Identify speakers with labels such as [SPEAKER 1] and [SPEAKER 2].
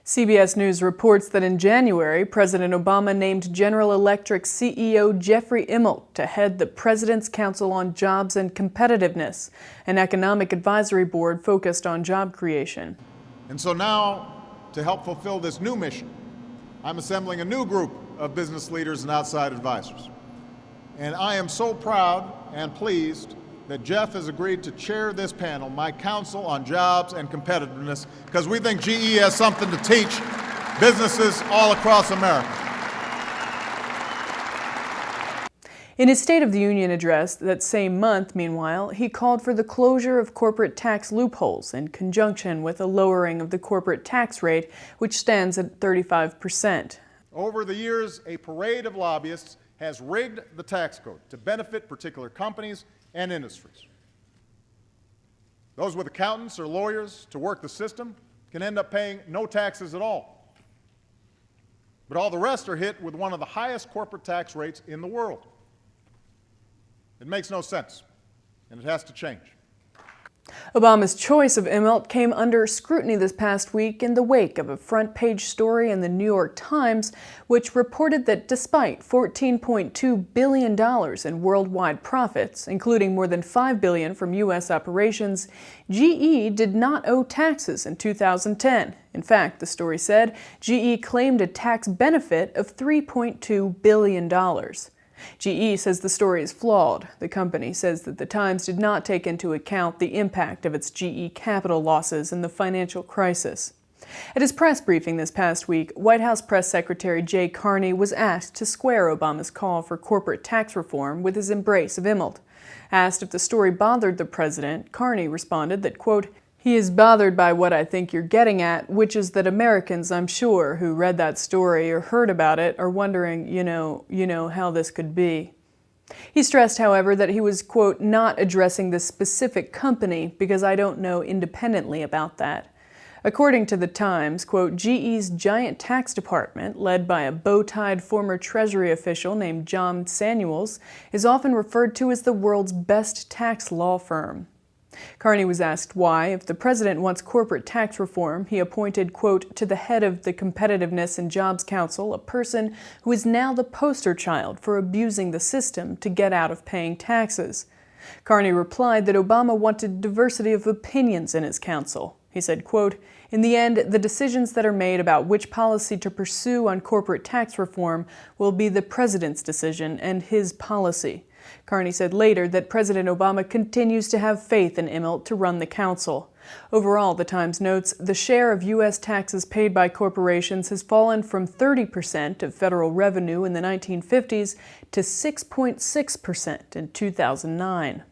[SPEAKER 1] CBS News reports that in January, President Obama named General Electric CEO Jeffrey Immelt to head the President's Council on Jobs and Competitiveness, an economic advisory board focused on job creation.
[SPEAKER 2] And so now, to help fulfill this new mission, I'm assembling a new group of business leaders and outside advisors. And I am so proud and pleased that Jeff has agreed to chair this panel, my Council on Jobs and Competitiveness, because we think GE has something to teach businesses all across America.
[SPEAKER 1] In his State of the Union address that same month, meanwhile, he called for the closure of corporate tax loopholes in conjunction with a lowering of the corporate tax rate, which stands at 35%.
[SPEAKER 2] Over the years, a parade of lobbyists has rigged the tax code to benefit particular companies and industries. Those with accountants or lawyers to work the system can end up paying no taxes at all. But all the rest are hit with one of the highest corporate tax rates in the world. It makes no sense, and it has to change.
[SPEAKER 1] Obama's choice of Immelt came under scrutiny this past week in the wake of a front-page story in the New York Times, which reported that despite $14.2 billion in worldwide profits, including more than $5 billion from U.S. operations, GE did not owe taxes in 2010. In fact, the story said GE claimed a tax benefit of $3.2 billion. GE says the story is flawed. The company says that the Times did not take into account the impact of its GE capital losses in the financial crisis. At his press briefing this past week, White House Press Secretary Jay Carney was asked to square Obama's call for corporate tax reform with his embrace of Immelt. Asked if the story bothered the president, Carney responded that, quote, "He is bothered by what I think you're getting at, which is that Americans, I'm sure, who read that story or heard about it are wondering, you know how this could be." He stressed, however, that he was, quote, "not addressing this specific company because I don't know independently about that." According to the Times, quote, GE's giant tax department, led by a bow-tied former Treasury official named John Samuels, is often referred to as the world's best tax law firm. Carney was asked why, if the president wants corporate tax reform, he appointed, quote, to the head of the Competitiveness and Jobs Council a person who is now the poster child for abusing the system to get out of paying taxes. Carney replied that Obama wanted diversity of opinions in his council. He said, quote, "In the end, the decisions that are made about which policy to pursue on corporate tax reform will be the president's decision and his policy." Carney said later that President Obama continues to have faith in Immelt to run the council. Overall, the Times notes, the share of U.S. taxes paid by corporations has fallen from 30% of federal revenue in the 1950s to 6.6% in 2009.